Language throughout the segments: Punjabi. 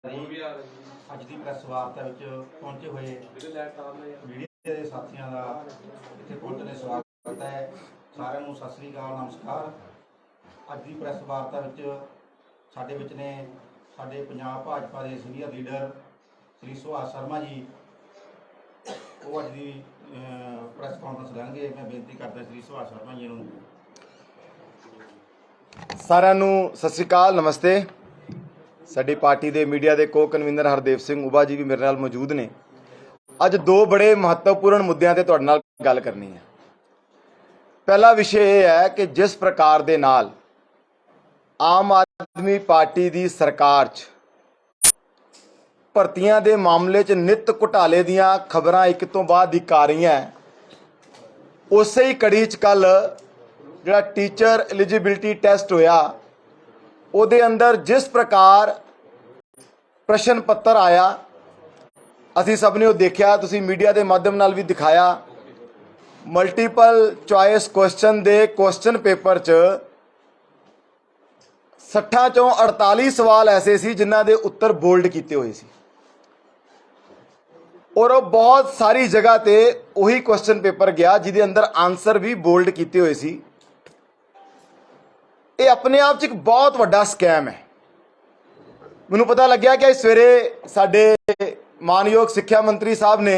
ਅੱਜ ਦੀ ਪ੍ਰੈਸ ਵਾਰਤਾ ਵਿੱਚ ਪਹੁੰਚੇ ਹੋਏ ਮੀਡੀਆ ਦੇ ਸਾਥੀਆਂ ਦਾ ਇੱਥੇ ਪਹੁੰਚਣ ਦੇ ਸਵਾਗਤ ਹੈ। ਸਾਰਿਆਂ ਨੂੰ ਸਤਿ ਸ੍ਰੀ ਅਕਾਲ, ਨਮਸਕਾਰ। ਅੱਜ ਦੀ ਪ੍ਰੈਸ ਵਾਰਤਾ ਵਿੱਚ ਸਾਡੇ ਵਿੱਚ ਨੇ ਸਾਡੇ ਪੰਜਾਬ ਭਾਜਪਾ ਦੇ ਸੀਨੀਅਰ ਲੀਡਰ ਸ੍ਰੀ ਸੁਭਾਸ਼ ਸ਼ਰਮਾ ਜੀ। ਉਹ ਅੱਜ ਦੀ ਪ੍ਰੈਸ ਕਾਨਫਰੰਸ ਲੈਣਗੇ। ਮੈਂ ਬੇਨਤੀ ਕਰਦਾ ਸ੍ਰੀ ਸੁਭਾਸ਼ ਸ਼ਰਮਾ ਜੀ ਨੂੰ। ਸਾਰਿਆਂ ਨੂੰ ਸਤਿ ਸ੍ਰੀ ਅਕਾਲ, ਨਮਸਤੇ। ਸਾਡੀ ਪਾर्टी के मीडिया के को कन्वीनर हरदेव सिंह उबा जी भी मेरे नाल मौजूद ने। अज दो बड़े महत्वपूर्ण मुद्दों ते तुहाडे नाल गल करनी है। पहला विषय यह है कि जिस प्रकार दे नाल आम आदमी पार्टी की सरकार च भर्तियां दे मामले च नित घोटाले दीयां खबरां एक तो बाद एक आ रही हैं, उस ही कड़ी च कल जिहड़ा टीचर एलिजिबिलिटी टेस्ट होया ਉਹਦੇ अंदर जिस प्रकार प्रश्न पत्र आया असी सब ने देखा, तुसी मीडिया के माध्यम नाल भी दिखाया। मल्टीपल चॉइस क्वेश्चन दे क्वेश्चन पेपर च 60 चों 48 सवाल ऐसे सी जिन्हां दे उत्तर बोल्ड किए हुए सी और वो बहुत सारी जगह ते वही क्वेश्चन पेपर गया जिहदे अंदर आंसर भी बोल्ड किए हुए सी। ये अपने आप च एक बहुत वड्डा स्कैम है। मैनूं पता लग्या कि सवेरे साडे मानयोग सिक्ख्या मंत्री साहब ने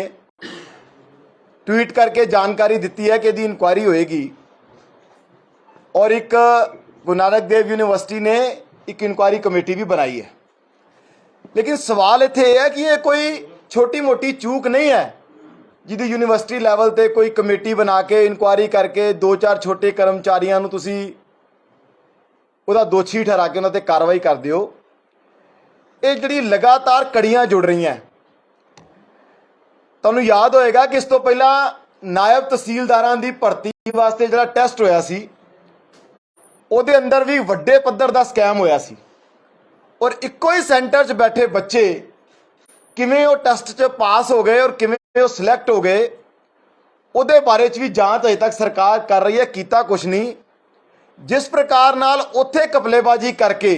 ट्वीट करके जानकारी दी है कि इसकी इंक्वायरी होएगी और एक गुरु नानक देव यूनिवर्सिटी ने एक इंक्वायरी कमेटी भी बनाई है। लेकिन सवाल इत्थे है कि ये कोई छोटी मोटी चूक नहीं है जिहदी यूनिवर्सिटी लैवल ते कोई कमेटी बना के इंक्वायरी करके दो चार छोटे कर्मचारियों नूं तुसीं ਉਹਦਾ ਦੋਸ਼ੀ ਠਹਿਰਾ ਕੇ ਉਹਨਾਂ ਤੇ ਕਾਰਵਾਈ ਕਰ ਦਿਓ। ਇਹ ਜਿਹੜੀ ਲਗਾਤਾਰ ਕੜੀਆਂ ਜੁੜ ਰਹੀਆਂ, ਤੁਹਾਨੂੰ ਯਾਦ ਹੋਏਗਾ ਕਿ ਇਸ ਤੋਂ ਪਹਿਲਾਂ ਨਾਇਬ ਤਹਿਸੀਲਦਾਰਾਂ ਦੀ ਭਰਤੀ ਵਾਸਤੇ ਜਿਹੜਾ ਟੈਸਟ ਹੋਇਆ ਸੀ ਉਹਦੇ ਅੰਦਰ ਵੀ ਵੱਡੇ ਪੱਧਰ ਦਾ ਸਕੈਮ ਹੋਇਆ ਸੀ ਔਰ ਇੱਕੋ ਹੀ ਸੈਂਟਰ 'ਚ ਬੈਠੇ ਬੱਚੇ ਕਿਵੇਂ ਉਹ ਟੈਸਟ 'ਚ ਪਾਸ ਹੋ ਗਏ ਔਰ ਕਿਵੇਂ ਉਹ ਸਿਲੈਕਟ ਹੋ ਗਏ, ਉਹਦੇ ਬਾਰੇ 'ਚ ਵੀ ਜਾਂਚ ਅਜੇ ਤੱਕ ਸਰਕਾਰ ਕਰ ਰਹੀ ਹੈ। ਕੀਤਾ ਕੁਛ ਨਹੀਂ। जिस प्रकार नाल उत्थे कपलेबाजी करके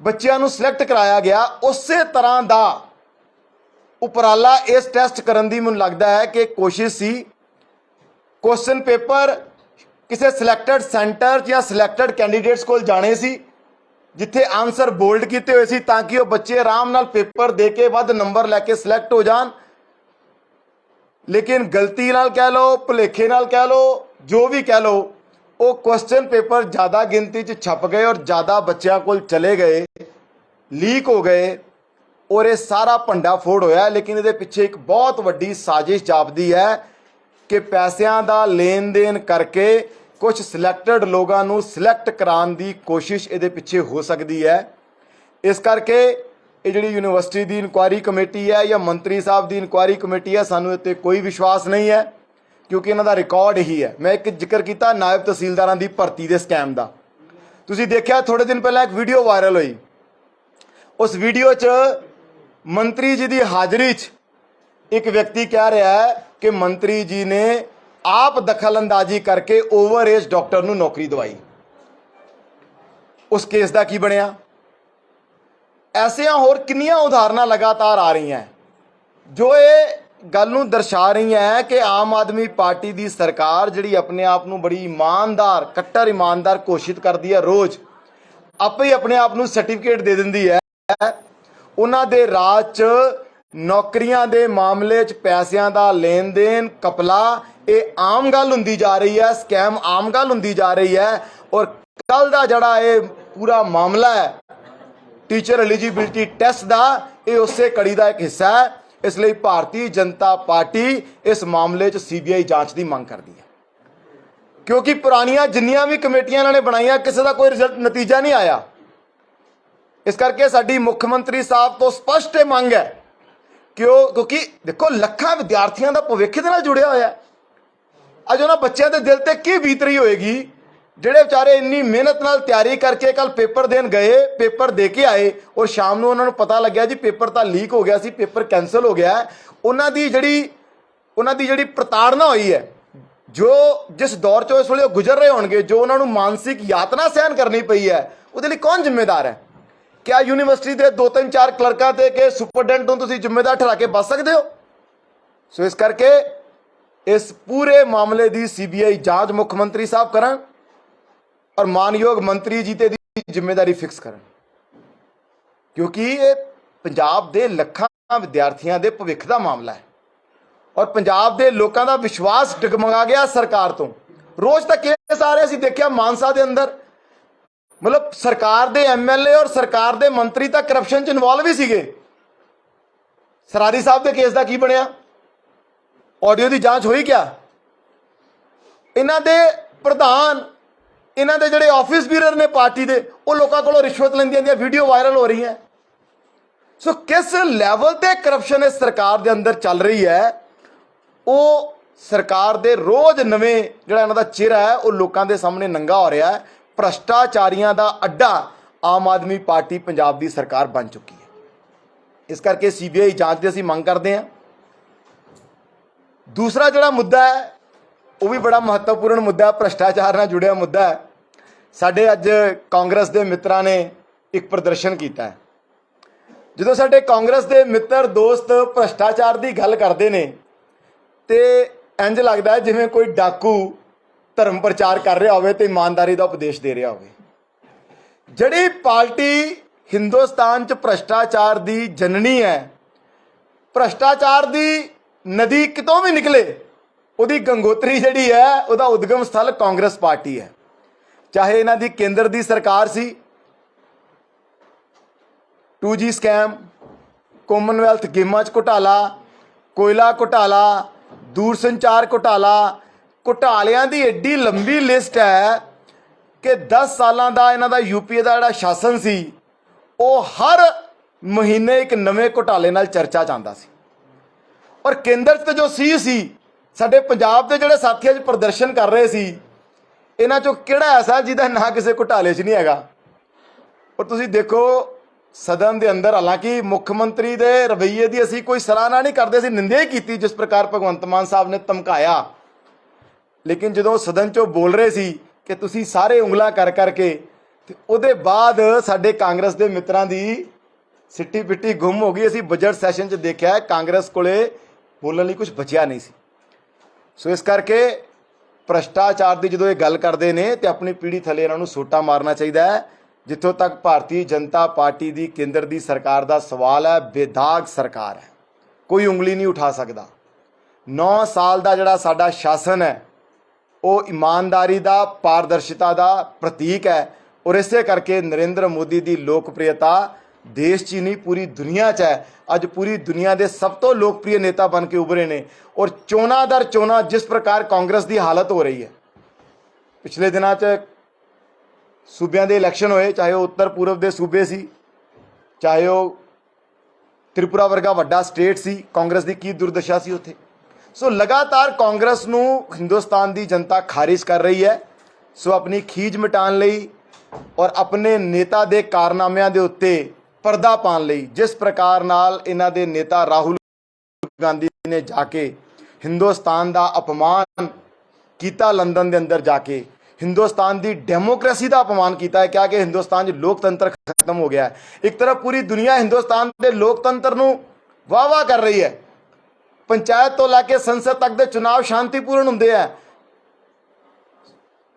बच्चों को सिलेक्ट कराया गया, उस तरह का उपराला इस टेस्ट करने की मैनूं लगता है कि कोशिश सी। क्वेश्चन पेपर किसी सिलेक्टेड सेंटर या सिलेक्टेड कैंडीडेट्स को जाने सी जिथे आंसर बोल्ड किए हुए सी ताकि वो बच्चे आराम नाल पेपर दे के वध नंबर लैके सिलेक्ट हो जान। लेकिन गलती नाल कह लो, भुलेखे नाल कह लो, जो भी कह लो, वो क्वेश्चन पेपर ज़्यादा गिनती च छप गए और ज़्यादा बच्चों को चले गए, लीक हो गए और ये सारा भंडा फोड़ होया। लेकिन ये पिछे एक बहुत वड्डी साजिश जापदी है कि पैसों का लेन देन करके कुछ सिलेक्टेड लोगों को सिलेक्ट कराने की कोशिश ये पिछे हो सकती है। इस करके ये जी यूनिवर्सिटी की इंक्वायरी कमेटी है या मंत्री साहब की इंक्वायरी कमेटी है, सानू इत्ते कोई विश्वास नहीं है क्योंकि इन्हों का रिकॉर्ड ही है। मैं एक जिक्र किया नायब तहसीलदारों की भर्ती के स्कैम का। तुसीं देखा थोड़े दिन पहले एक वीडियो वायरल हुई, उस वीडियो च मंत्री जी की हाज़री च एक व्यक्ति कह रहा है कि मंत्री जी ने आप दखल अंदाजी करके ओवर एज डॉक्टर नूं नौकरी दवाई। उस केस का की बनिया? ऐसिया होर कितनियां उदाहरणां लगातार आ रही हैं जो ये गल नूं दर्शा रही है कि आम आदमी पार्टी की सरकार जिहड़ी अपने आप नूं बड़ी ईमानदार, कट्टर ईमानदार घोषित करती है, रोज़ आपे ही अपने आप नूं सर्टिफिकेट दे दिंदी है। उन्हां दे राज च नौकरियां दे मामले च पैसों का लेन देन कपला ये आम गल हुंदी जा रही है, स्कैम आम गल हुंदी जा रही है। और कल का जिहड़ा ये पूरा मामला है टीचर एलिजिबिलिटी टेस्ट का, ये उस कड़ी का एक हिस्सा है। इसलिए भारतीय जनता पार्टी इस मामले च CBI जांच की मांग करती है क्योंकि पुरानियां जिन्नियां भी कमेटियां इन्होंने बनाई किसी का कोई रिजल्ट नतीजा नहीं आया। इस करके साडी मुख्यमंत्री साहब तो स्पष्ट मंग है क्योंकि देखो लखां विद्यार्थियों का भविख दे नाल जुड़िया होया। अज उन्हां बच्चों के दिल ते की बीत रही होएगी ਜਿਹੜੇ ਵਿਚਾਰੇ ਇੰਨੀ ਮਿਹਨਤ ਨਾਲ ਤਿਆਰੀ ਕਰਕੇ ਕੱਲ ਪੇਪਰ ਦੇਣ ਗਏ, ਪੇਪਰ ਦੇ ਕੇ ਆਏ ਔਰ ਸ਼ਾਮ ਨੂੰ ਉਹਨਾਂ ਨੂੰ ਪਤਾ ਲੱਗਿਆ ਜੀ ਪੇਪਰ ਤਾਂ ਲੀਕ ਹੋ ਗਿਆ ਸੀ, ਪੇਪਰ ਕੈਂਸਲ ਹੋ ਗਿਆ। ਉਹਨਾਂ ਦੀ ਜਿਹੜੀ ਪ੍ਰਤਾੜਨਾ ਹੋਈ ਹੈ, ਜੋ ਜਿਸ ਦੌਰ 'ਚੋਂ ਇਸ ਵੇਲੇ ਗੁਜ਼ਰ ਰਹੇ ਹੋਣਗੇ, ਜੋ ਉਹਨਾਂ ਨੂੰ ਮਾਨਸਿਕ ਯਾਤਨਾ ਸਹਿਨ ਕਰਨੀ ਪਈ ਹੈ, ਉਹਦੇ ਲਈ ਕੌਣ ਜ਼ਿੰਮੇਦਾਰ ਹੈ? क्या यूनिवर्सिटी के 2-3-4 क्लर्ਕਾਂ ਤੇ ਕਿ ਸੁਪਰਡੈਂਟ ਨੂੰ ਤੁਸੀਂ ਜ਼ਿੰਮੇਦਾਰ ਠਹਿਰਾ ਕੇ ਬਚ ਸਕਦੇ ਹੋ? ਸੋ ਇਸ ਕਰਕੇ ਇਸ ਪੂਰੇ ਮਾਮਲੇ ਦੀ ਸੀਬੀਆਈ ਜਾਂਚ ਮੁੱਖ ਮੰਤਰੀ ਸਾਹਿਬ ਕਰਨ ਔਰ ਮਾਨਯੋਗ ਮੰਤਰੀ ਜੀ ਤੇ ਦੀ ਜ਼ਿੰਮੇਵਾਰੀ ਫਿਕਸ ਕਰਨ, ਕਿਉਂਕਿ ਇਹ ਪੰਜਾਬ ਦੇ ਲੱਖਾਂ ਵਿਦਿਆਰਥੀਆਂ ਦੇ ਭਵਿੱਖ ਦਾ ਮਾਮਲਾ ਹੈ ਔਰ ਪੰਜਾਬ ਦੇ ਲੋਕਾਂ ਦਾ ਵਿਸ਼ਵਾਸ ਡਗਮਗਾ ਗਿਆ ਸਰਕਾਰ ਤੋਂ। ਰੋਜ਼ ਤੱਕ ਕੇਸ ਆ ਰਹੇ, ਅਸੀਂ ਦੇਖਿਆ ਮਾਨਸਾ ਦੇ ਅੰਦਰ मतलब सरकार दे एमएलए और सरकार दे मंत्री तक करप्शन च इन्वॉल्व ही सीगे। सरारी साहब के केस का की बनया? ऑडियो की जांच हुई क्या? इन्हां दे प्रधान, इन्हां दे जिहड़े ऑफिस बीरर ने पार्टी दे, वो लोगों को रिश्वत लैंदियां दी वीडियो वायरल हो रही है। सो किस लैवल ते करप्शन इस सरकार दे अंदर चल रही है, वो सरकार दे रोज़ नवें जिहड़ा इन्हां दा चेहरा है वो लोगों के सामने नंगा हो रहा है। ਭ੍ਰਸ਼ਟਾਚਾਰੀਆਂ ਦਾ ਅੱਡਾ ਆਮ ਆਦਮੀ ਪਾਰਟੀ ਪੰਜਾਬ ਦੀ ਸਰਕਾਰ ਬਣ ਚੁੱਕੀ ਹੈ। ਇਸ ਕਰਕੇ ਸੀਬੀਆਈ ਜਾਂਚ ਦੀ ਅਸੀਂ ਮੰਗ ਕਰਦੇ ਹਾਂ। ਦੂਸਰਾ ਜਿਹੜਾ ਮੁੱਦਾ ਹੈ ਉਹ ਵੀ ਬੜਾ ਮਹੱਤਵਪੂਰਨ ਮੁੱਦਾ ਹੈ, ਭ੍ਰਸ਼ਟਾਚਾਰ ਨਾਲ ਜੁੜਿਆ ਮੁੱਦਾ ਹੈ। ਸਾਡੇ ਅੱਜ ਕਾਂਗਰਸ ਦੇ ਮਿੱਤਰਾਂ ਨੇ ਇੱਕ ਪ੍ਰਦਰਸ਼ਨ ਕੀਤਾ ਹੈ। ਜਦੋਂ ਸਾਡੇ ਕਾਂਗਰਸ ਦੇ ਮਿੱਤਰ ਦੋਸਤ ਭ੍ਰਸ਼ਟਾਚਾਰ ਦੀ ਗੱਲ ਕਰਦੇ ਨੇ ਤੇ ਇੰਜ ਲੱਗਦਾ ਹੈ ਜਿਵੇਂ ਕੋਈ ਡਾਕੂ ਧਰਮ ਪ੍ਰਚਾਰ ਕਰ ਰਿਹਾ ਹੋਵੇ ਤੇ ਇਮਾਨਦਾਰੀ ਦਾ ਉਪਦੇਸ਼ ਦੇ ਰਿਹਾ ਹੋਵੇ। ਜਿਹੜੀ ਪਾਰਟੀ ਹਿੰਦੁਸਤਾਨ 'ਚ ਭ੍ਰਸ਼ਟਾਚਾਰ ਦੀ ਜਨਨੀ ਹੈ, ਭ੍ਰਸ਼ਟਾਚਾਰ ਦੀ ਨਦੀ ਕਿਤੋਂ ਵੀ ਨਿਕਲੇ ਉਹਦੀ ਗੰਗੋਤਰੀ ਜਿਹੜੀ ਹੈ ਉਹਦਾ ਉਦਗਮ ਸਥਲ ਕਾਂਗਰਸ ਪਾਰਟੀ ਹੈ। ਚਾਹੇ ਇਹਨਾਂ ਦੀ ਕੇਂਦਰ ਦੀ ਸਰਕਾਰ ਸੀ, 2G ਸਕੈਮ, ਕਾਮਨਵੈਲਥ ਗੇਮਾਂ 'ਚ ਘੁਟਾਲਾ, ਕੋਇਲਾ ਘੁਟਾਲਾ, ਦੂਰਸੰਚਾਰ ਘੁਟਾਲਾ, ਘੁਟਾਲਿਆਂ ਦੀ ਐਡੀ ਲੰਬੀ ਲਿਸਟ ਹੈ ਕਿ 10 ਸਾਲਾਂ ਦਾ ਇਹਨਾਂ ਦਾ ਯੂਪੀਏ ਦਾ ਜਿਹੜਾ ਸ਼ਾਸਨ ਸੀ ਉਹ ਹਰ ਮਹੀਨੇ ਇੱਕ ਨਵੇਂ ਘੁਟਾਲੇ ਨਾਲ ਚਰਚਾ 'ਚ ਆਉਂਦਾ ਸੀ। ਔਰ ਕੇਂਦਰ 'ਚ ਜੋ ਸੀ ਸਾਡੇ ਪੰਜਾਬ ਦੇ ਜਿਹੜੇ ਸਾਥੀ ਅੱਜ ਪ੍ਰਦਰਸ਼ਨ ਕਰ ਰਹੇ ਸੀ, ਇਹਨਾਂ 'ਚੋਂ ਕਿਹੜਾ ਐਸਾ ਜਿਹਦਾ ਨਾਂ ਕਿਸੇ ਘੁਟਾਲੇ 'ਚ ਨਹੀਂ ਹੈਗਾ? ਔਰ ਤੁਸੀਂ ਦੇਖੋ ਸਦਨ ਦੇ ਅੰਦਰ, ਹਾਲਾਂਕਿ ਮੁੱਖ ਮੰਤਰੀ ਦੇ ਰਵੱਈਏ ਦੀ ਅਸੀਂ ਕੋਈ ਸਰਾਹਨਾ ਨਹੀਂ ਕਰਦੇ, ਅਸੀਂ ਨਿੰਦਿਆ ਹੀ ਕੀਤੀ ਜਿਸ ਪ੍ਰਕਾਰ ਭਗਵੰਤ ਮਾਨ ਸਾਹਿਬ ਨੇ ਧਮਕਾਇਆ। ਲੇਕਿਨ ਜਦੋਂ ਸਦਨ 'ਚੋਂ ਬੋਲ ਰਹੇ ਸੀ ਕਿ ਤੁਸੀਂ ਸਾਰੇ ਉਂਗਲਾਂ ਕਰ ਕਰਕੇ, ਤੇ ਉਹਦੇ ਬਾਅਦ ਸਾਡੇ ਕਾਂਗਰਸ ਦੇ ਮਿੱਤਰਾਂ ਦੀ ਸਿੱਟੀ ਪਿੱਟੀ ਗੁੰਮ ਹੋ ਗਈ। ਅਸੀਂ ਬਜਟ ਸੈਸ਼ਨ 'ਚ ਦੇਖਿਆ ਕਾਂਗਰਸ ਕੋਲੇ ਬੋਲਣ ਲਈ ਕੁਝ ਬਚਿਆ ਨਹੀਂ ਸੀ। ਸੋ ਇਸ ਕਰਕੇ ਭ੍ਰਸ਼ਟਾਚਾਰ ਦੀ ਜਦੋਂ ਇਹ ਗੱਲ ਕਰਦੇ ਨੇ ਤੇ ਆਪਣੀ ਪੀੜ੍ਹੀ ਥੱਲੇ ਇਹਨਾਂ ਨੂੰ ਸੋਟਾ ਮਾਰਨਾ ਚਾਹੀਦਾ ਹੈ। ਜਿੱਥੋਂ ਤੱਕ ਭਾਰਤੀ ਜਨਤਾ ਪਾਰਟੀ ਦੀ ਕੇਂਦਰ ਦੀ ਸਰਕਾਰ ਦਾ ਸਵਾਲ ਹੈ, ਬੇਦਾਗ ਸਰਕਾਰ ਹੈ, ਕੋਈ ਉਂਗਲੀ ਨਹੀਂ ਉਠਾ ਸਕਦਾ। 9 ਸਾਲ ਦਾ ਜਿਹੜਾ ਸਾਡਾ ਸ਼ਾਸਨ ਹੈ ਉਹ ਇਮਾਨਦਾਰੀ ਦਾ, ਪਾਰਦਰਸ਼ਤਾ ਦਾ ਪ੍ਰਤੀਕ ਹੈ। ਔਰ ਇਸੇ ਕਰਕੇ ਨਰਿੰਦਰ ਮੋਦੀ ਦੀ ਲੋਕਪ੍ਰਿਯਤਾ ਦੇਸ਼ 'ਚ ਹੀ ਨਹੀਂ ਪੂਰੀ ਦੁਨੀਆ 'ਚ ਹੈ। ਅੱਜ ਪੂਰੀ ਦੁਨੀਆ ਦੇ ਸਭ ਤੋਂ ਲੋਕਪ੍ਰਿय ਨੇਤਾ ਬਣ ਕੇ ਉਭਰੇ ਨੇ। ਔਰ ਚੋਣਾਂ ਦਰ ਚੋਣਾਂ ਜਿਸ ਪ੍ਰਕਾਰ ਕਾਂਗਰਸ ਦੀ ਹਾਲਤ ਹੋ ਰਹੀ ਹੈ, ਪਿਛਲੇ ਦਿਨਾਂ 'ਚ ਸੂਬਿਆਂ ਦੇ ਇਲੈਕਸ਼ਨ ਹੋਏ, ਚਾਹੇ ਉਹ ਉੱਤਰ ਪੂਰਬ ਦੇ ਸੂਬੇ ਸੀ, ਚਾਹੇ ਉਹ ਤ੍ਰਿਪੁਰਾ ਵਰਗਾ ਵੱਡਾ ਸਟੇਟ ਸੀ, ਕਾਂਗਰਸ ਦੀ ਕੀ ਦੁਰਦਸ਼ਾ ਸੀ ਉੱਥੇ। ਸੋ ਲਗਾਤਾਰ ਕਾਂਗਰਸ ਨੂੰ ਹਿੰਦੁਸਤਾਨ ਦੀ ਜਨਤਾ ਖਾਰਿਜ ਕਰ ਰਹੀ ਹੈ। ਸੋ ਆਪਣੀ ਖੀਜ ਮਿਟਾਉਣ ਲਈ ਔਰ ਆਪਣੇ ਨੇਤਾ ਦੇ ਕਾਰਨਾਮਿਆਂ ਦੇ ਉੱਤੇ ਪਰਦਾ ਪਾਉਣ ਲਈ, ਜਿਸ ਪ੍ਰਕਾਰ ਨਾਲ ਇਹਨਾਂ ਦੇ ਨੇਤਾ ਰਾਹੁਲ ਗਾਂਧੀ ਨੇ ਜਾ ਕੇ ਹਿੰਦੁਸਤਾਨ ਦਾ ਅਪਮਾਨ ਕੀਤਾ, ਲੰਡਨ ਦੇ ਅੰਦਰ ਜਾ ਕੇ ਹਿੰਦੁਸਤਾਨ ਦੀ ਡੈਮੋਕ੍ਰੇਸੀ ਦਾ ਅਪਮਾਨ ਕੀਤਾ ਹੈ, ਕਿਹਾ ਕਿ ਹਿੰਦੁਸਤਾਨ 'ਚ ਲੋਕਤੰਤਰ ਖਤਮ ਹੋ ਗਿਆ ਹੈ। ਇੱਕ ਤਰਫ ਪੂਰੀ ਦੁਨੀਆ ਹਿੰਦੁਸਤਾਨ ਦੇ ਲੋਕਤੰਤਰ ਨੂੰ ਵਾਹ ਵਾਹ ਕਰ ਰਹੀ ਹੈ। ਪੰਚਾਇਤ ਤੋਂ ਲੈ ਕੇ ਸੰਸਦ ਤੱਕ ਦੇ ਚੁਣਾਵ ਸ਼ਾਂਤੀਪੂਰਨ ਹੁੰਦੇ ਆ,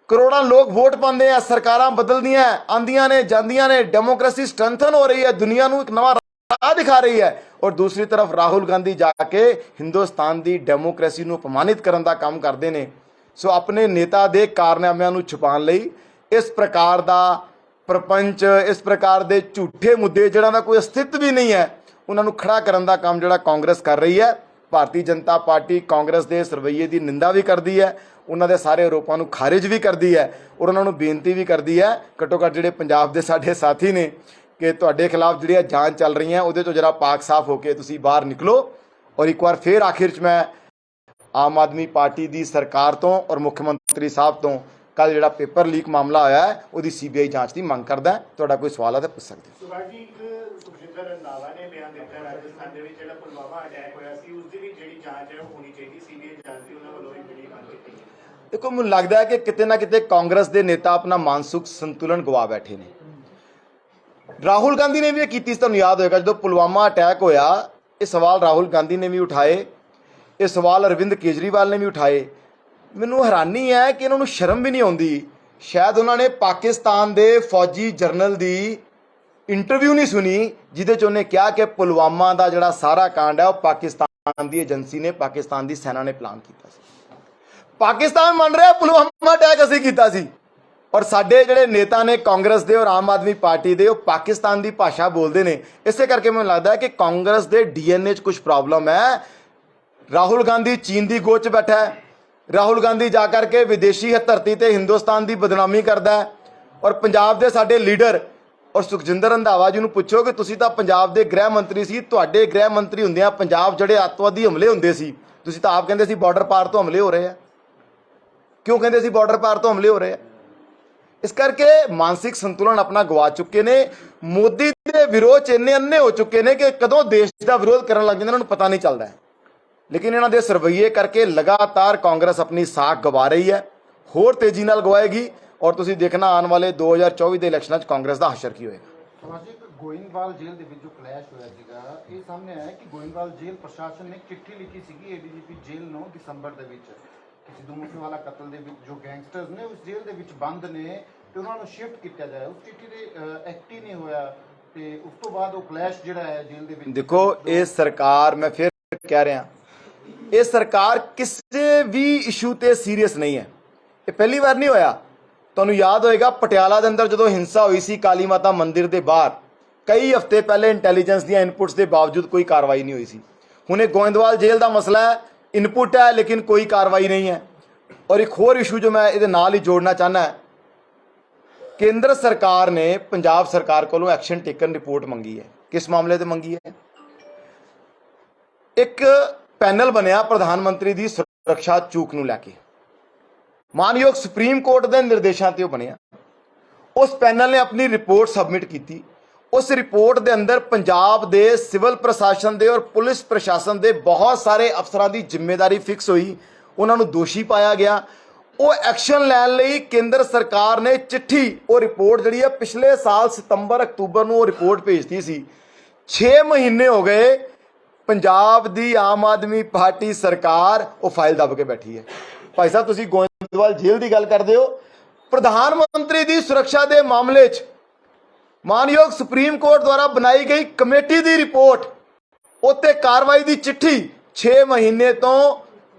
ਕਰੋੜਾਂ ਲੋਕ ਵੋਟ ਪਾਉਂਦੇ ਆ, ਸਰਕਾਰਾਂ ਬਦਲਦੀਆਂ ਆਉਂਦੀਆਂ ਨੇ ਜਾਂਦੀਆਂ ਨੇ, ਡੈਮੋਕ੍ਰੇਸੀ ਸਟਰੈਂਥਨ ਹੋ ਰਹੀ ਹੈ, ਦੁਨੀਆ ਨੂੰ ਇੱਕ ਨਵਾਂ ਰਾਹ ਦਿਖਾ ਰਹੀ ਹੈ। ਔਰ ਦੂਸਰੀ ਤਰਫ ਰਾਹੁਲ ਗਾਂਧੀ ਜਾ ਕੇ ਹਿੰਦੁਸਤਾਨ ਦੀ ਡੈਮੋਕ੍ਰੇਸੀ ਨੂੰ ਅਪਮਾਨਿਤ ਕਰਨ ਦਾ ਕੰਮ ਕਰਦੇ ਨੇ। ਸੋ ਆਪਣੇ ਨੇਤਾ ਦੇ ਕਾਰਨਾਮਿਆਂ ਨੂੰ ਛੁਪਾਉਣ ਲਈ ਇਸ ਪ੍ਰਕਾਰ ਦਾ ਪ੍ਰਪੰਚ, ਇਸ ਪ੍ਰਕਾਰ ਦੇ ਝੂਠੇ ਮੁੱਦੇ ਜਿਹਨਾਂ ਦਾ ਕੋਈ ਅਸਤਿਤਵ ਵੀ ਨਹੀਂ ਹੈ, ਉਹਨਾਂ ਨੂੰ ਖੜਾ ਕਰਨ ਦਾ ਕੰਮ ਜਿਹੜਾ ਕਾਂਗਰਸ ਕਰ ਰਹੀ ਹੈ। ਭਾਰਤੀ ਜਨਤਾ ਪਾਰਟੀ ਕਾਂਗਰਸ ਦੇ ਇਸ ਰਵੱਈਏ ਦੀ ਨਿੰਦਾ ਵੀ ਕਰਦੀ ਹੈ, ਉਹਨਾਂ ਦੇ ਸਾਰੇ ਆਰੋਪਾਂ ਨੂੰ ਖਾਰਿਜ ਵੀ ਕਰਦੀ ਹੈ ਔਰ ਉਹਨਾਂ ਨੂੰ ਬੇਨਤੀ ਵੀ ਕਰਦੀ ਹੈ, ਘੱਟੋ ਘੱਟ ਜਿਹੜੇ ਪੰਜਾਬ ਦੇ ਸਾਡੇ ਸਾਥੀ ਨੇ, ਕਿ ਤੁਹਾਡੇ ਖਿਲਾਫ ਜਿਹੜੀਆਂ ਜਾਂਚ ਚੱਲ ਰਹੀਆਂ ਉਹਦੇ ਤੋਂ ਜਰਾ ਪਾਕ ਸਾਫ਼ ਹੋ ਕੇ ਤੁਸੀਂ ਬਾਹਰ ਨਿਕਲੋ। ਔਰ ਇੱਕ ਵਾਰ ਫਿਰ ਆਖਿਰ 'ਚ ਮੈਂ ਆਮ ਆਦਮੀ ਪਾਰਟੀ ਦੀ ਸਰਕਾਰ ਤੋਂ ਔਰ ਮੁੱਖ ਮੰਤਰੀ ਸਾਹਿਬ ਤੋਂ ਕੱਲ ਜਿਹੜਾ ਪੇਪਰ ਲੀਕ ਮਾਮਲਾ ਹੋਇਆ ਹੈ ਉਹਦੀ ਸੀਬੀਆਈ ਜਾਂਚ ਦੀ ਮੰਗ ਕਰਦਾ। ਤੁਹਾਡਾ ਕੋਈ ਸਵਾਲ ਹੈ ਤਾਂ ਪੁੱਛ ਸਕਦੇ ਹੋ। ਸੁਭਾਸ਼ ਜੀ, ਇੱਕ ਸੁਖਜਿੰਦਰ ਰੰਧਾਵਾ ਨੇ ਬਿਆਨ ਦਿੱਤਾ ਰਾਜਸਥਾਨ ਦੇ ਵਿੱਚ ਜਿਹੜਾ ਪੁਲਵਾਮਾ ਅਟੈਕ ਹੋਇਆ ਸੀ, ਉਸ ਦੀ ਵੀ ਜਿਹੜੀ ਜਾਂਚ ਹੈ ਉਹ ਹੋਣੀ ਚਾਹੀਦੀ, ਸੀਬੀਆਈ ਜਾਂਚ ਦੀ ਉਹਨਾਂ ਵੱਲੋਂ ਵੀ ਜਿਹੜੀ ਮੰਗ ਕੀਤੀ ਹੈ। ਦੇਖੋ, ਮੈਨੂੰ ਲੱਗਦਾ ਹੈ ਕਿ ਕਿਤੇ ਨਾ ਕਿਤੇ ਕਾਂਗਰਸ ਦੇ ਨੇਤਾ ਆਪਣਾ ਮਾਨਸਿਕ ਸੰਤੁਲਨ ਗਵਾ ਬੈਠੇ ਨੇ। ਰਾਹੁਲ ਗਾਂਧੀ ਨੇ ਵੀ ਇਹ ਕੀਤੀ ਸੀ, ਤੁਹਾਨੂੰ ਯਾਦ ਹੋਏਗਾ ਜਦੋਂ ਪੁਲਵਾਮਾ ਅਟੈਕ ਹੋਇਆ, ਇਹ ਸਵਾਲ ਰਾਹੁਲ ਗਾਂਧੀ ਨੇ ਵੀ ਉਠਾਏ, ਇਹ ਸਵਾਲ ਅਰਵਿੰਦ ਕੇਜਰੀਵਾਲ ਨੇ ਵੀ ਉਠਾਏ। ਮੈਨੂੰ ਹੈਰਾਨੀ ਹੈ ਕਿ ਇਹਨਾਂ ਨੂੰ ਸ਼ਰਮ ਵੀ ਨਹੀਂ ਆਉਂਦੀ। ਸ਼ਾਇਦ ਉਹਨਾਂ ਨੇ ਪਾਕਿਸਤਾਨ ਦੇ ਫੌਜੀ ਜਰਨਲ ਦੀ ਇੰਟਰਵਿਊ ਨਹੀਂ ਸੁਣੀ ਜਿਹਦੇ 'ਚ ਉਹਨੇ ਕਿਹਾ ਕਿ ਪੁਲਵਾਮਾ ਦਾ ਜਿਹੜਾ ਸਾਰਾ ਕਾਂਡ ਹੈ ਉਹ ਪਾਕਿਸਤਾਨ ਦੀ ਏਜੰਸੀ ਨੇ, ਪਾਕਿਸਤਾਨ ਦੀ ਸੈਨਾ ਨੇ ਪਲਾਨ ਕੀਤਾ ਸੀ। ਪਾਕਿਸਤਾਨ ਮੰਨ ਰਿਹਾ ਪੁਲਵਾਮਾ ਅਟੈਕ ਅਸੀਂ ਕੀਤਾ ਸੀ, ਔਰ ਸਾਡੇ ਜਿਹੜੇ ਨੇਤਾ ਨੇ ਕਾਂਗਰਸ ਦੇ ਔਰ ਆਮ ਆਦਮੀ ਪਾਰਟੀ ਦੇ, ਉਹ ਪਾਕਿਸਤਾਨ ਦੀ ਭਾਸ਼ਾ ਬੋਲਦੇ ਨੇ। ਇਸੇ ਕਰਕੇ ਮੈਨੂੰ ਲੱਗਦਾ ਹੈ ਕਿ ਕਾਂਗਰਸ ਦੇ DNA 'ਚ ਕੁਝ ਪ੍ਰੋਬਲਮ ਹੈ। ਰਾਹੁਲ ਗਾਂਧੀ ਚੀਨ ਦੀ ਗੋਚ 'ਚ ਬੈਠਾ ਹੈ, ਰਾਹੁਲ ਗਾਂਧੀ ਜਾ ਕਰਕੇ ਵਿਦੇਸ਼ੀ ਧਰਤੀ ਤੇ ਹਿੰਦੁਸਤਾਨ ਦੀ ਬਦਨਾਮੀ ਕਰਦਾ ਹੈ। ਔਰ ਪੰਜਾਬ ਦੇ ਸਾਡੇ ਲੀਡਰ ਔਰ ਸੁਖਜਿੰਦਰ ਰੰਧਾਵਾ ਜੀ ਨੂੰ ਪੁੱਛੋ ਕਿ ਤੁਸੀਂ ਤਾਂ ਪੰਜਾਬ ਦੇ ਗ੍ਰਹਿ ਮੰਤਰੀ ਸੀ, ਤੁਹਾਡੇ ਗ੍ਰਹਿ ਮੰਤਰੀ ਹੁੰਦਿਆਂ ਪੰਜਾਬ ਜਿਹੜੇ ਅੱਤਵਾਦੀ ਹਮਲੇ ਹੁੰਦੇ ਸੀ, ਤੁਸੀਂ ਤਾਂ ਆਪ ਕਹਿੰਦੇ ਸੀ ਬਾਰਡਰ ਪਾਰ ਤੋਂ ਹਮਲੇ ਹੋ ਰਹੇ ਆ। ਕਿਉਂ ਕਹਿੰਦੇ ਸੀ ਬਾਰਡਰ ਪਾਰ ਤੋਂ ਹਮਲੇ ਹੋ ਰਹੇ ਆ? ਇਸ ਕਰਕੇ ਮਾਨਸਿਕ ਸੰਤੁਲਨ ਆਪਣਾ ਗਵਾ ਚੁੱਕੇ ਨੇ। ਮੋਦੀ ਦੇ ਵਿਰੋਧ 'ਚ ਇੰਨੇ ਅੰਨੇ ਹੋ ਚੁੱਕੇ ਨੇ ਕਿ ਕਦੋਂ ਦੇਸ਼ ਦਾ ਵਿਰੋਧ ਕਰਨ ਲੱਗ ਜਾਂਦੇ ਇਹਨਾਂ ਨੂੰ ਪਤਾ ਨਹੀਂ ਚੱਲਦਾ। ਲੇਕਿਨ ਇਹਨਾਂ ਦੇ ਸਰਵਈਏ ਕਰਕੇ ਲਗਾਤਾਰ ਕਾਂਗਰਸ ਆਪਣੀ ਸਾਖ ਗਵਾ ਰਹੀ ਹੈ, ਹੋਰ ਤੇਜ਼ੀ ਨਾਲ ਗਵਾਏਗੀ। ਔਰ ਤੁਸੀਂ ਦੇਖਣਾ ਆਉਣ ਵਾਲੇ 2024 ਦੇ ਇਲੈਕਸ਼ਨਾਂ 'ਚ ਕਾਂਗਰਸ ਦਾ ਹਸ਼ਰ ਕੀ ਹੋਏਗਾ। ਗੋਇੰਦਵਾਲ ਜੇਲ੍ਹ ਦੇ ਵਿੱਚ ਜੋ ਕਲੈਸ਼ ਹੋਇਆ ਸੀਗਾ, ਇਹ ਸਾਹਮਣੇ ਆਇਆ ਕਿ ਗੋਇੰਦਵਾਲ ਜੇਲ੍ਹ ਪ੍ਰਸ਼ਾਸਨ ਨੇ ਚਿੱਠੀ ਲਿਖੀ ਸੀਗੀ ADGP ਜੇਲ੍ਹ ਨੂੰ ਦਸੰਬਰ ਦੇ ਵਿੱਚ ਕਿ ਸਿੱਧੂ ਮੂਸੇਵਾਲਾ ਕਤਲ ਦੇ ਵਿੱਚ ਜੋ ਗੈਂਗਸਟਰਸ ਨੇ ਉਸ ਜੇਲ੍ਹ ਦੇ ਵਿੱਚ ਬੰਦ ਨੇ ਤੇ ਉਹਨਾਂ ਨੂੰ ਸ਼ਿਫਟ ਕੀਤਾ ਜਾਏ। ਉਸ ਚਿੱਠੀ ਦੇ ਐਕਟ ਹੀ ਨਹੀਂ ਹੋਇਆ ਤੇ ਉਸ ਤੋਂ ਬਾਅਦ ਉਹ ਕਲੈਸ਼ ਜਿਹੜਾ ਹੈ ਜੇਲ੍ਹ ਦੇ ਵਿੱਚ। ਦੇਖੋ ਇਹ ਸਰਕਾਰ, ਮੈਂ ਫਿਰ ਕਹਿ ਰਿਹਾ, ਇਹ ਸਰਕਾਰ ਕਿਸੇ ਵੀ ਇਸ਼ੂ ਤੇ ਸੀਰੀਅਸ ਨਹੀਂ ਹੈ। ਇਹ ਪਹਿਲੀ ਵਾਰ ਨਹੀਂ ਹੋਇਆ। ਤੁਹਾਨੂੰ ਯਾਦ ਹੋਏਗਾ ਪਟਿਆਲਾ ਦੇ ਅੰਦਰ ਜਦੋਂ ਹਿੰਸਾ ਹੋਈ ਸੀ ਕਾਲੀ ਮਾਤਾ ਮੰਦਿਰ ਦੇ ਬਾਹਰ, ਕਈ ਹਫ਼ਤੇ ਪਹਿਲੇ ਇੰਟੈਲੀਜੈਂਸ ਦੀਆਂ ਇਨਪੁਟਸ ਦੇ ਬਾਵਜੂਦ ਕੋਈ ਕਾਰਵਾਈ ਨਹੀਂ ਹੋਈ ਸੀ। ਹੁਣ ਇਹ ਗੋਇੰਦਵਾਲ ਜੇਲ੍ਹ ਦਾ ਮਸਲਾ ਹੈ, ਇਨਪੁਟ ਹੈ ਲੇਕਿਨ ਕੋਈ ਕਾਰਵਾਈ ਨਹੀਂ ਹੈ। ਔਰ ਇੱਕ ਹੋਰ ਇਸ਼ੂ ਜੋ ਮੈਂ ਇਹਦੇ ਨਾਲ ਹੀ ਜੋੜਨਾ ਚਾਹੁੰਦਾ ਹੈ, ਕੇਂਦਰ ਸਰਕਾਰ ਨੇ ਪੰਜਾਬ ਸਰਕਾਰ ਕੋਲੋਂ ਐਕਸ਼ਨ ਟੇਕਨ ਰਿਪੋਰਟ ਮੰਗੀ ਹੈ। ਕਿਸ ਮਾਮਲੇ ਤੇ ਮੰਗੀ ਹੈ? ਇੱਕ ਪੈਨਲ ਬਣਿਆ ਪ੍ਰਧਾਨ ਮੰਤਰੀ ਦੀ ਸੁਰੱਖਿਆ ਚੂਕ ਨੂੰ ਲੈ ਕੇ, ਮਾਨਯੋਗ ਸੁਪਰੀਮ ਕੋਰਟ ਦੇ ਨਿਰਦੇਸ਼ਾਂ ਤੇ ਉਹ ਬਣਿਆ। ਉਸ ਪੈਨਲ ਨੇ ਆਪਣੀ ਰਿਪੋਰਟ ਸਬਮਿਟ ਕੀਤੀ। ਉਸ ਰਿਪੋਰਟ ਦੇ ਅੰਦਰ ਪੰਜਾਬ ਦੇ ਸਿਵਲ ਪ੍ਰਸ਼ਾਸਨ ਦੇ ਔਰ ਪੁਲਿਸ ਪ੍ਰਸ਼ਾਸਨ ਦੇ ਬਹੁਤ ਸਾਰੇ ਅਫਸਰਾਂ ਦੀ ਜ਼ਿੰਮੇਵਾਰੀ ਫਿਕਸ ਹੋਈ, ਉਹਨਾਂ ਨੂੰ ਦੋਸ਼ੀ ਪਾਇਆ ਗਿਆ। ਉਹ ਐਕਸ਼ਨ ਲੈਣ ਲਈ ਕੇਂਦਰ ਸਰਕਾਰ ਨੇ ਚਿੱਠੀ, ਉਹ ਰਿਪੋਰਟ ਜਿਹੜੀ ਹੈ ਪਿਛਲੇ ਸਾਲ ਸਤੰਬਰ ਅਕਤੂਬਰ ਨੂੰ ਉਹ ਰਿਪੋਰਟ ਭੇਜਤੀ ਸੀ। 6 ਮਹੀਨੇ ਹੋ ਗਏ ਪੰਜਾਬ ਦੀ ਆਮ ਆਦਮੀ ਪਾਰਟੀ ਸਰਕਾਰ ਉਹ ਫਾਈਲ ਦੱਬ ਕੇ ਬੈਠੀ ਹੈ। ਭਾਈ ਸਾਹਿਬ ਤੁਸੀਂ ਗੋਇੰਦਵਾਲ ਜੇਲ੍ਹ ਦੀ ਗੱਲ ਕਰਦੇ ਹੋ, ਪ੍ਰਧਾਨ ਮੰਤਰੀ ਦੀ ਸੁਰੱਖਿਆ ਦੇ ਮਾਮਲੇ 'ਚ ਮਾਨਯੋਗ ਸੁਪਰੀਮ ਕੋਰਟ ਦੁਆਰਾ ਬਣਾਈ ਗਈ ਕਮੇਟੀ ਦੀ ਰਿਪੋਰਟ ਉੱਤੇ ਕਾਰਵਾਈ ਦੀ ਚਿੱਠੀ 6 ਮਹੀਨੇ ਤੋਂ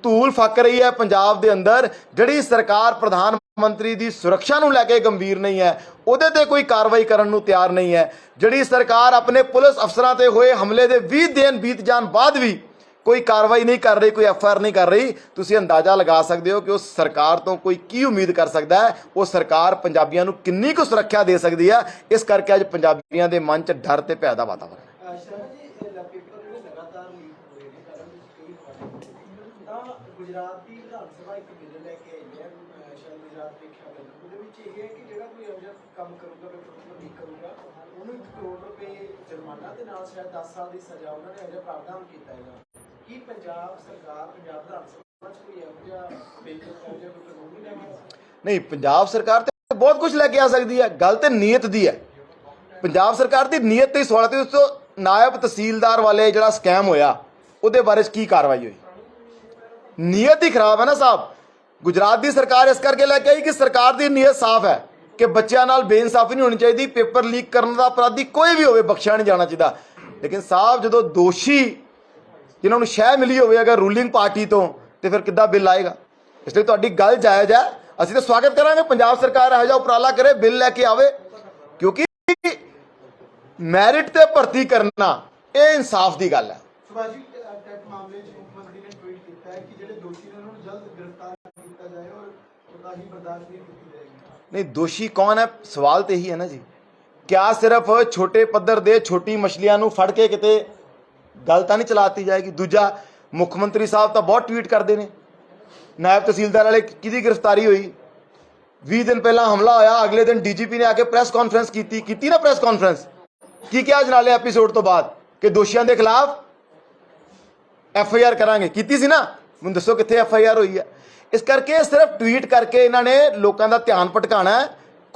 ਧੂਲ ਫੱਕ ਰਹੀ ਹੈ ਪੰਜਾਬ ਦੇ ਅੰਦਰ। ਜਿਹੜੀ ਸਰਕਾਰ ਪ੍ਰਧਾਨ ਮੰਤਰੀ ਦੀ ਸੁਰੱਖਿਆ ਨੂੰ ਲੈ ਕੇ ਗੰਭੀਰ ਨਹੀਂ ਹੈ, ਉਹਦੇ ਤੇ ਕੋਈ ਕਾਰਵਾਈ ਕਰਨ ਨੂੰ ਤਿਆਰ ਨਹੀਂ ਹੈ। ਜਿਹੜੀ ਸਰਕਾਰ ਆਪਣੇ ਪੁਲਿਸ ਅਫਸਰਾਂ ਤੇ ਹੋਏ ਹਮਲੇ ਦੇ 20 ਦਿਨ ਬੀਤ ਜਾਣ ਬਾਅਦ ਵੀ ਕੋਈ ਕਾਰਵਾਈ ਨਹੀਂ ਕਰ ਰਹੀ, ਕੋਈ FIR ਨਹੀਂ ਕਰ ਰਹੀ, ਤੁਸੀਂ ਅੰਦਾਜ਼ਾ ਲਗਾ ਸਕਦੇ ਹੋ ਕਿ ਉਸ ਸਰਕਾਰ ਤੋਂ ਕੋਈ ਕੀ ਉਮੀਦ ਕਰ ਸਕਦਾ ਹੈ। ਉਹ ਸਰਕਾਰ ਪੰਜਾਬੀਆਂ ਨੂੰ ਕਿੰਨੀ ਕੁ ਸੁਰੱਖਿਆ ਦੇ ਸਕਦੀ ਹੈ। ਇਸ ਕਰਕੇ ਅੱਜ ਪੰਜਾਬੀਆਂ ਦੇ ਮਨ 'ਚ ਡਰ ਤੇ ਭੈ ਦਾ ਵਾਤਾਵਰਨ ਹੈ। ਗੁਜਰਾਤ ਦੀ ਵਿਧਾਨ ਸਭਾ ਇੱਕ ਬਿੱਲ ਲੈ ਕੇ ਆਈ ਹੈ, ਸ਼ਾਇਦ ਗੁਜਰਾਤ ਵੇਖਿਆ ਬਿੱਲ, ਉਹਦੇ ਵਿੱਚ ਇਹ ਹੈ ਕਿ ਜਿਹੜਾ ਕੋਈ ਇਹੋ ਜਿਹਾ ਕੰਮ ਕਰੂਗਾ, ਪੇਪਰ ਲੀਕ ਕਰੂਗਾ, ਉਹਨੂੰ 1 ਕਰੋੜ ਰੁਪਏ ਜੁਰਮਾਨਾ ਤੇ ਨਾਲ ਸ਼ਾਇਦ 10 ਸਾਲ ਦੀ ਸਜ਼ਾ ਉਹਨਾਂ ਨੇ ਇਹੋ ਜਿਹਾ ਪ੍ਰਾਵਧਾਨ ਕੀਤਾ ਹੈਗਾ। ਕੀ ਪੰਜਾਬ ਸਰਕਾਰ, ਪੰਜਾਬ ਵਿਧਾਨ ਸਭਾ 'ਚ ਕੋਈ ਇਹੋ ਜਿਹਾ ਬਿੱਲ, ਇਹੋ ਜਿਹਾ ਕੋਈ ਕਾਨੂੰਨ ਨਹੀਂ ਲੈ ਕੇ ਆ ਸਕਦੀ? ਨਹੀਂ, ਪੰਜਾਬ ਸਰਕਾਰ ਤੇ ਬਹੁਤ ਕੁਝ ਲੈ ਕੇ ਆ ਸਕਦੀ ਹੈ। ਗੱਲ ਤੇ ਨੀਅਤ ਦੀ ਹੈ। ਪੰਜਾਬ ਸਰਕਾਰ ਦੀ ਨੀਅਤ ਤੇ ਸਵਾਲ ਤੇ ਉਸ ਤੋਂ ਨਾਇਬ ਤਹਿਸੀਲਦਾਰ ਵਾਲੇ ਜਿਹੜਾ ਸਕੈਮ ਹੋਇਆ ਉਹਦੇ ਬਾਰੇ 'ਚ ਕੀ ਕਾਰਵਾਈ ਹੋਈ? ਨੀਅਤ ਹੀ ਖਰਾਬ ਹੈ ਨਾ ਸਾਹਿਬ। ਗੁਜਰਾਤ ਦੀ ਸਰਕਾਰ ਇਸ ਕਰਕੇ ਲੈ ਕੇ ਆਈ ਕਿ ਸਰਕਾਰ ਦੀ ਨੀਅਤ ਸਾਫ਼ ਹੈ ਕਿ ਬੱਚਿਆਂ ਨਾਲ ਬੇਇਨਸਾਫੀ ਨਹੀਂ ਹੋਣੀ ਚਾਹੀਦੀ, ਪੇਪਰ ਲੀਕ ਕਰਨ ਦਾ ਅਪਰਾਧੀ ਕੋਈ ਵੀ ਹੋਵੇ ਬਖਸ਼ਿਆ ਨਹੀਂ ਜਾਣਾ ਚਾਹੀਦਾ। ਲੇਕਿਨ ਸਾਹਿਬ ਜਦੋਂ ਦੋਸ਼ੀ ਜਿਨ੍ਹਾਂ ਨੂੰ ਸ਼ਹਿ ਮਿਲੀ ਹੋਵੇ ਅਗਰ ਰੂਲਿੰਗ ਪਾਰਟੀ ਤੋਂ, ਤੇ ਫਿਰ ਕਿੱਦਾਂ ਬਿੱਲ ਆਏਗਾ? ਇਸ ਲਈ ਤੁਹਾਡੀ ਗੱਲ ਜਾਇਜ਼ ਹੈ, ਅਸੀਂ ਤਾਂ ਸਵਾਗਤ ਕਰਾਂਗੇ ਪੰਜਾਬ ਸਰਕਾਰ ਇਹੋ ਜਿਹਾ ਉਪਰਾਲਾ ਕਰੇ, ਬਿੱਲ ਲੈ ਕੇ ਆਵੇ, ਕਿਉਂਕਿ ਮੈਰਿਟ ਤੇ ਭਰਤੀ ਕਰਨਾ ਇਹ ਇਨਸਾਫ ਦੀ ਗੱਲ ਹੈ। ਸੁਭਾਸ਼ ਜੀ, ਟੈਟ ਮਾਮਲੇ 'ਚ ਮੁੱਖ ਮੰਤਰੀ ਨੇ ਟਵੀਟ ਕੀਤਾ ਹੈ ਕਿ ਜਿਹੜੇ ਦੋਸ਼ੀ ਨੇ ਉਹਨਾਂ ਨੂੰ ਜਲਦ ਗ੍ਰਿਫਤਾਰ ਕੀਤਾ ਜਾਏ ਔਰ ਕੋਤਾਹੀ ਬਰਦਾਸ਼ਤ ਨਹੀਂ ਕੀਤੀ ਜਾਏਗੀ। ਨਹੀਂ, ਦੋਸ਼ੀ ਕੌਣ ਹੈ? ਸਵਾਲ ਤੇ ਇਹੀ ਹੈ ਨਾ ਜੀ। ਕਿਆ ਸਿਰਫ ਛੋਟੇ ਪੱਧਰ ਦੇ ਛੋਟੀ ਮਛਲੀਆਂ ਨੂੰ ਫੜ ਕੇ ਕਿਤੇ ਗੱਲ ਤਾਂ ਨਹੀਂ ਚਲਾਤੀ ਜਾਏਗੀ? ਦੂਜਾ, ਮੁੱਖ ਮੰਤਰੀ ਸਾਹਿਬ ਤਾਂ ਬਹੁਤ ਟਵੀਟ ਕਰਦੇ ਨੇ। ਨਾਇਬ ਤਹਿਸੀਲਦਾਰ ਵਾਲੇ ਕਿਹਦੀ ਗ੍ਰਿਫਤਾਰੀ ਹੋਈ? 20 ਦਿਨ ਪਹਿਲਾਂ ਹਮਲਾ ਹੋਇਆ, ਅਗਲੇ ਦਿਨ DGP ਨੇ ਆ ਕੇ ਪ੍ਰੈਸ ਕਾਨਫਰੰਸ ਕੀਤੀ ਨਾ ਪ੍ਰੈਸ ਕਾਨਫਰੰਸ। ਕੀ ਕਿਹਾ ਅਜਨਾਲੇ ਐਪੀਸੋਡ ਤੋਂ ਬਾਅਦ ਕਿ ਦੋਸ਼ੀਆਂ ਦੇ ਖਿਲਾਫ FIR ਕਰਾਂਗੇ, ਕੀਤੀ ਸੀ ਨਾ? ਮੈਨੂੰ ਦੱਸੋ ਕਿੱਥੇ FIR ਹੋਈ ਹੈ? ਇਸ ਕਰਕੇ ਸਿਰਫ ਟਵੀਟ ਕਰਕੇ ਇਹਨਾਂ ਨੇ ਲੋਕਾਂ ਦਾ ਧਿਆਨ ਭਟਕਾਉਣਾ ਹੈ।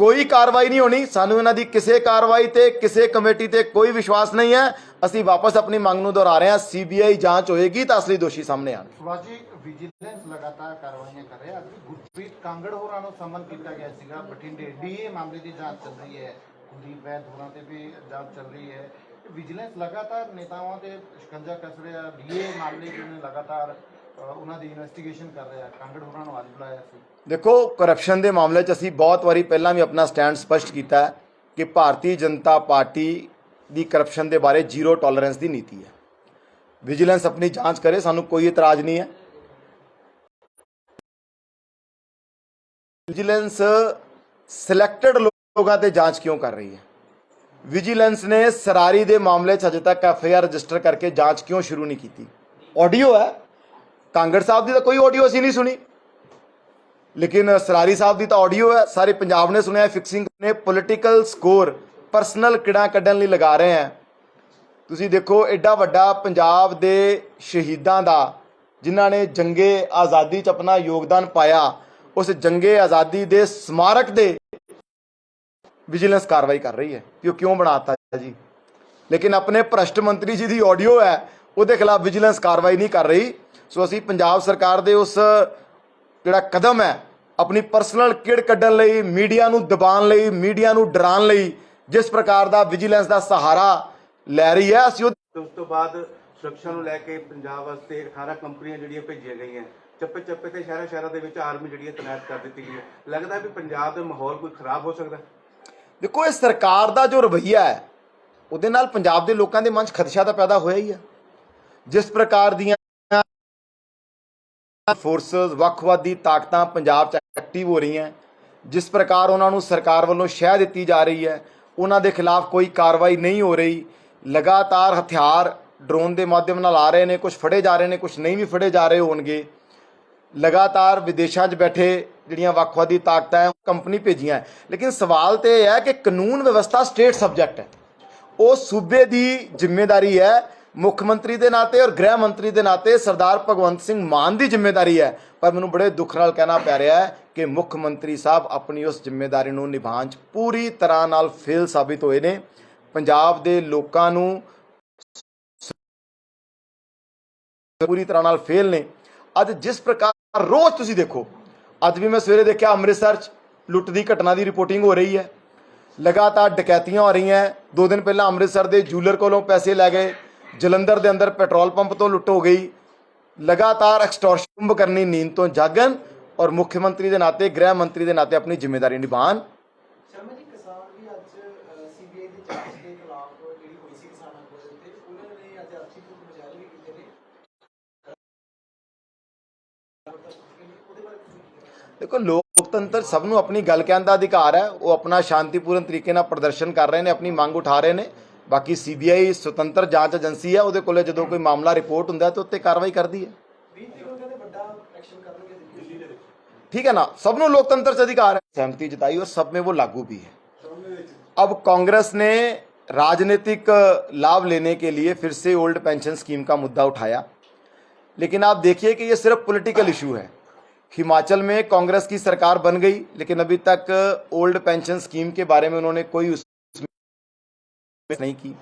ਕੋਈ ਕਾਰਵਾਈ ਨਹੀਂ ਹੋਣੀ। ਸਾਨੂੰ ਇਹਨਾਂ ਦੀ ਕਿਸੇ ਕਾਰਵਾਈ ਤੇ ਕਿਸੇ ਕਮੇਟੀ ਤੇ ਕੋਈ ਵਿਸ਼ਵਾਸ ਨਹੀਂ ਹੈ। ਅਸੀਂ ਵਾਪਸ ਆਪਣੀ ਮੰਗ ਨੂੰ ਦੁਹਰਾ ਰਹੇ ਹਾਂ, ਸੀਬੀਆਈ ਜਾਂਚ ਹੋਏਗੀ ਤਾਂ ਅਸਲੀ ਦੋਸ਼ੀ ਸਾਹਮਣੇ ਆਉਣਗੇ। ਸੁਭਾਸ਼ ਜੀ, ਵਿਜੀਲੈਂਸ ਲਗਾਤਾਰ ਕਾਰਵਾਈਆਂ ਕਰ ਰਿਹਾ। ਅੱਜ ਵੀ ਗੁਰਪ੍ਰੀਤ ਕਾਂਗੜ ਹੋਰਾਂ ਨੂੰ ਸਮਨ ਕੀਤਾ ਗਿਆ ਸੀਗਾ ਬਠਿੰਡੇ। ਡੀਏ ਮਾਮਲੇ ਦੀ ਜਾਂਚ ਚੱਲ ਰਹੀ ਹੈ, ਕੁਲਦੀਪ ਵੈਦ ਹੋਰਾਂ ਤੇ ਵੀ ਜਾਂਚ ਚੱਲ ਰਹੀ ਹੈ। ਵਿਜੀਲੈਂਸ ਲਗਾਤਾਰ ਨੇਤਾਵਾਂ ਤੇ ਸ਼ਿਕੰਜਾ ਕੱਸ ਰਿਹਾ। ਡੀਏ ਮਾਮਲੇ ਜਿਹਨੇ ਲਗਾਤਾਰ ਉਹਨਾਂ ਦੀ ਇਨਵੈਸਟੀਗੇਸ਼ਨ ਕਰ ਰਿਹਾ। ਕਾਂਗੜ ਹੋਰਾਂ ਨੂੰ ਅੱਜ ਬੁਲਾਇਆ ਸੀ। ਦੇਖੋ, ਕਰਪਸ਼ਨ ਦੇ ਮਾਮਲੇ 'ਚ ਅਸੀਂ ਬਹੁਤ ਵਾਰੀ ਪਹਿਲਾਂ ਵੀ ਆਪਣਾ ਸਟੈਂਡ ਸਪਸ਼ਟ ਕੀਤਾ ਹੈ ਕਿ ਭਾਰਤੀ ਜਨਤਾ ਪਾਰਟੀ ਦੀ ਕਰਪਸ਼ਨ ਦੇ ਬਾਰੇ ਜ਼ੀਰੋ ਟੋਲਰੈਂਸ ਦੀ ਨੀਤੀ ਹੈ। ਵਿਜੀਲੈਂਸ ਆਪਣੀ ਜਾਂਚ ਕਰੇ, ਸਾਨੂੰ ਕੋਈ ਇਤਰਾਜ਼ ਨਹੀਂ ਹੈ। ਵਿਜੀਲੈਂਸ ਸਿਲੈਕਟਡ ਲੋਕਾਂ ਤੇ ਜਾਂਚ ਕਿਉਂ ਕਰ ਰਹੀ ਹੈ? ਵਿਜੀਲੈਂਸ ਨੇ ਸਰਾਰੀ ਦੇ ਮਾਮਲੇ 'ਚ ਅਜੇ ਤੱਕ ਐਫਆਈਆਰ ਰਜਿਸਟਰ ਕਰਕੇ ਜਾਂਚ ਕਿਉਂ ਸ਼ੁਰੂ ਨਹੀਂ ਕੀਤੀ? ਆਡੀਓ ਹੈ, ਕਾਂਗੜ ਸਾਹਿਬ ਦੀ ਤਾਂ ਕੋਈ ਆਡੀਓ ਅਸੀਂ ਨਹੀਂ ਸੁਣੀ, ਲੇਕਿਨ ਸਰਾਰੀ ਸਾਹਿਬ ਦੀ ਤਾਂ ਆਡੀਓ ਹੈ, ਸਾਰੇ ਪੰਜਾਬ ਨੇ ਸੁਣਿਆ। ਫਿਕਸਿੰਗ ਨੇ ਪੋਲੀਟੀਕਲ ਸਕੋਰ ਪਰਸਨਲ ਕਿੜਾ ਕੱਢਣ ਲਈ ਲਗਾ ਰਹੇ ਹੈ। ਤੁਸੀਂ ਦੇਖੋ, ਐਡਾ ਵੱਡਾ ਪੰਜਾਬ ਦੇ ਸ਼ਹੀਦਾਂ ਦਾ, ਜਿਨ੍ਹਾਂ ਨੇ ਜੰਗੇ ਆਜ਼ਾਦੀ 'ਚ ਆਪਣਾ ਯੋਗਦਾਨ ਪਾਇਆ, ਉਸ ਜੰਗੇ ਆਜ਼ਾਦੀ ਦੇ ਸਮਾਰਕ ਦੇ ਵਿਜੀਲੈਂਸ ਕਾਰਵਾਈ ਕਰ ਰਹੀ ਹੈ ਕਿ ਉਹ ਕਿਉਂ ਬਣਾਤਾ ਜੀ। ਲੇਕਿਨ ਆਪਣੇ ਭ੍ਰਸ਼ਟ ਮੰਤਰੀ ਜੀ ਦੀ ਆਡੀਓ ਹੈ, ਉਹਦੇ ਖਿਲਾਫ ਵਿਜੀਲੈਂਸ ਕਾਰਵਾਈ ਨਹੀਂ ਕਰ ਰਹੀ। ਸੋ ਅਸੀਂ ਪੰਜਾਬ ਸਰਕਾਰ ਦੇ ਉਸ ਜਿਹੜਾ ਕਦਮ ਹੈ ਆਪਣੀ ਪਰਸਨਲ ਕਿੜ ਕੱਢਣ ਲਈ, ਮੀਡੀਆ ਨੂੰ ਦਬਾਉਣ ਲਈ, ਮੀਡੀਆ ਨੂੰ ਡਰਾਉਣ ਲਈ ਜਿਸ ਪ੍ਰਕਾਰ ਦਾ ਵਿਜੀਲੈਂਸ ਦਾ ਸਹਾਰਾ ਲੈ ਰਹੀ ਹੈ, ਅਸੀਂ ਉਸ ਤੋਂ ਬਾਅਦ ਸੁਰੱਖਿਆ ਨੂੰ ਲੈ ਕੇ ਪੰਜਾਬ ਵਾਸਤੇ 18 ਕੰਪਨੀਆਂ ਜਿਹੜੀਆਂ ਭੇਜੀਆਂ ਗਈਆਂ। ਚੱਪੇ ਚੱਪੇ ਤੇ ਸ਼ਹਿਰਾਂ ਦੇ ਵਿੱਚ ਆਰਮੀ ਜਿਹੜੀ ਹੈ ਤੈਨਾਤ ਕਰ ਦਿੱਤੀ ਗਈ ਹੈ। ਲੱਗਦਾ ਵੀ ਪੰਜਾਬ ਦਾ ਮਾਹੌਲ ਕੋਈ ਖਰਾਬ ਹੋ ਸਕਦਾ? ਦੇਖੋ, ਇਹ ਸਰਕਾਰ ਦਾ ਜੋ ਰਵੱਈਆ ਹੈ ਉਹਦੇ ਨਾਲ ਪੰਜਾਬ ਦੇ ਲੋਕਾਂ ਦੇ ਮਨ 'ਚ ਖਦਸ਼ਾ ਤਾਂ ਪੈਦਾ ਹੋਇਆ ਹੀ ਹੈ। ਜਿਸ ਪ੍ਰਕਾਰ ਦੀਆਂ ਫੋਰਸਸ, ਵੱਖਵਾਦੀ ਤਾਕਤਾਂ ਪੰਜਾਬ 'ਚ ਐਕਟਿਵ ਹੋ ਰਹੀਆਂ, ਜਿਸ ਪ੍ਰਕਾਰ ਉਹਨਾਂ ਨੂੰ ਸਰਕਾਰ ਵੱਲੋਂ ਸ਼ਹਿ ਦਿੱਤੀ ਜਾ ਰਹੀ ਹੈ, ਉਹਨਾਂ ਦੇ ਖਿਲਾਫ ਕੋਈ ਕਾਰਵਾਈ ਨਹੀਂ ਹੋ ਰਹੀ। ਲਗਾਤਾਰ ਹਥਿਆਰ ਡਰੋਨ ਦੇ ਮਾਧਿਅਮ ਨਾਲ ਆ ਰਹੇ ਨੇ, ਕੁਝ ਫੜੇ ਜਾ ਰਹੇ ਨੇ, ਕੁਝ ਨਹੀਂ ਵੀ ਫੜੇ ਜਾ ਰਹੇ ਹੋਣਗੇ। ਲਗਾਤਾਰ ਵਿਦੇਸ਼ਾਂ 'ਚ ਬੈਠੇ ਜਿਹੜੀਆਂ ਵੱਖਵਾਦੀ ਤਾਕਤਾਂ ਹੈ ਕੰਪਨੀ ਭੇਜੀਆਂ ਹੈ। ਲੇਕਿਨ ਸਵਾਲ ਤੇ ਇਹ ਹੈ ਕਿ ਕਾਨੂੰਨ ਵਿਵਸਥਾ ਸਟੇਟ ਸਬਜੈਕਟ ਹੈ, ਉਹ ਸੂਬੇ ਦੀ ਜ਼ਿੰਮੇਵਾਰੀ ਹੈ। ਮੁੱਖ ਮੰਤਰੀ ਦੇ ਨਾਤੇ ਔਰ ਗ੍ਰਹਿ ਮੰਤਰੀ ਦੇ ਨਾਤੇ ਸਰਦਾਰ ਭਗਵੰਤ ਸਿੰਘ ਮਾਨ ਦੀ ਜ਼ਿੰਮੇਵਾਰੀ ਹੈ। ਪਰ ਮੈਨੂੰ ਬੜੇ ਦੁੱਖ ਨਾਲ ਕਹਿਣਾ ਪੈ ਰਿਹਾ ਹੈ ਕਿ ਮੁੱਖ ਮੰਤਰੀ ਸਾਹਿਬ ਆਪਣੀ ਉਸ ਜ਼ਿੰਮੇਵਾਰੀ ਨੂੰ ਨਿਭਾਉਣ 'ਚ ਪੂਰੀ ਤਰ੍ਹਾਂ ਨਾਲ ਫੇਲ ਸਾਬਿਤ ਹੋਏ ਨੇ। ਪੰਜਾਬ ਦੇ ਲੋਕਾਂ ਨੂੰ ਪੂਰੀ ਤਰ੍ਹਾਂ ਨਾਲ ਫੇਲ ਨੇ। ਅੱਜ ਜਿਸ ਪ੍ਰਕਾਰ ਰੋਜ਼ ਤੁਸੀਂ ਦੇਖੋ, ਅੱਜ ਵੀ ਮੈਂ ਸਵੇਰੇ ਦੇਖਿਆ ਅੰਮ੍ਰਿਤਸਰ 'ਚ ਲੁੱਟ ਦੀ ਘਟਨਾ ਦੀ ਰਿਪੋਰਟਿੰਗ ਹੋ ਰਹੀ ਹੈ। ਲਗਾਤਾਰ ਡਕੈਤੀਆਂ ਹੋ ਰਹੀਆਂ। 2 ਦਿਨ ਪਹਿਲਾਂ ਅੰਮ੍ਰਿਤਸਰ ਦੇ ਜੂਲਰ ਕੋਲੋਂ ਪੈਸੇ ਲੈ ਗਏ। ਜਲੰਧਰ ਦੇ ਅੰਦਰ ਪੈਟਰੋਲ ਪੰਪ ਤੋਂ ਲੁੱਟ ਹੋ ਗਈ। ਲਗਾਤਾਰ ਐਕਸਟੋਰਸ਼ਨ ਕਰਨੀ ਨੀਂਦ ਤੋਂ ਜਾਗਣ ਔਰ ਮੁੱਖ ਮੰਤਰੀ ਦੇ ਨਾਤੇ, ਗ੍ਰਹਿ ਮੰਤਰੀ ਦੇ ਨਾਤੇ ਆਪਣੀ ਜ਼ਿੰਮੇਵਾਰੀ ਨਿਭਾਉਣ। ਸ਼ਰਮਾ ਜੀ, ਕਿਸਾਨ ਵੀ ਅੱਜ ਸੀਬੀਆਈ ਦੀ ਜਾਂਚ ਦੇ ਖਿਲਾਫ ਜਿਹੜੀ ਹੋਈ ਸੀ ਕਿਸਾਨਾਂ ਕੋਲ ਤੇ ਉਹਨਾਂ ਨੇ ਅੱਜ ਅਰਥੀ ਪੁੱਤ ਮੁਜ਼ਾਹਰੇ ਵੀ ਕੀਤੇ ਨੇ। ਉਹਦੇ ਬਾਰੇ ਤੁਸੀਂ ਕੀ ਕਹਿਣਾ? ਦੇਖੋ, ਲੋਕਤੰਤਰ ਸਭ ਨੂੰ ਆਪਣੀ ਗੱਲ ਕਹਿਣ ਦਾ ਅਧਿਕਾਰ ਹੈ। ਉਹ ਆਪਣਾ ਸ਼ਾਂਤੀਪੂਰਨ ਤਰੀਕੇ ਨਾਲ ਪ੍ਰਦਰਸ਼ਨ ਕਰ ਰਹੇ ਨੇ, ਆਪਣੀ ਮੰਗ ਉਠਾ ਰਹੇ ਨੇ। ਬਾਕੀ ਸੀਬੀਆਈ ਸੁਤੰਤਰ ਜਾਂਚ ਏਜੰਸੀ ਹੈ, ਉਹਦੇ ਕੋਲੇ ਜਦੋਂ ਕੋਈ ਮਾਮਲਾ ਰਿਪੋਰਟ ਹੁੰਦਾ ਤਾਂ ਉੱਤੇ ਕਾਰਵਾਈ ਕਰਦੀ ਹੈ। ठीक है ना, सबनों लोकतंत्र से अधिकार है। सहमति जताई और सब में वो लागू भी है। अब कांग्रेस ने राजनीतिक लाभ लेने के लिए फिर से ओल्ड पेंशन स्कीम का मुद्दा उठाया, लेकिन आप देखिए कि ये सिर्फ पॉलिटिकल इशू है। हिमाचल में कांग्रेस की सरकार बन गई, लेकिन अभी तक ओल्ड पेंशन स्कीम के बारे में उन्होंने कोई नहीं की।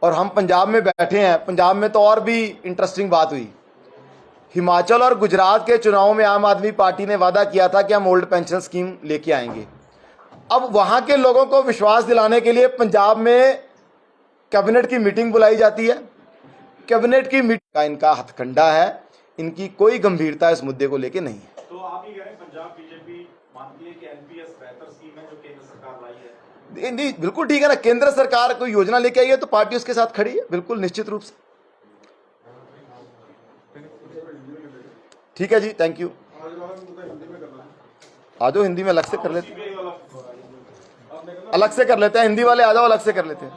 और हम पंजाब में बैठे हैं, पंजाब में तो और भी इंटरेस्टिंग बात हुई। हिमाचल और गुजरात के चुनावों में आम आदमी पार्टी ने वादा किया था कि हम ओल्ड पेंशन स्कीम लेके आएंगे। अब वहां के लोगों को विश्वास दिलाने के लिए पंजाब में कैबिनेट की मीटिंग बुलाई जाती है। कैबिनेट की मीटिंग का इनका हथकंडा है, इनकी कोई गंभीरता इस मुद्दे को लेके नहीं है। तो आप ये कह रहे हैं पंजाब बीजेपी मानती है कि एनपीएस बेहतर स्कीम है जो केंद्र सरकार लाई है? नहीं, बिल्कुल ठीक है ना। केंद्र सरकार कोई योजना लेके आई है तो पार्टी उसके साथ खड़ी है, बिल्कुल निश्चित रूप से। ठीक है जी, थैंक यू। आ जाओ, हिंदी में अलग से कर लेते हैं, अलग से कर लेते हैं। हिंदी वाले आ जाओ, अलग से कर लेते हैं।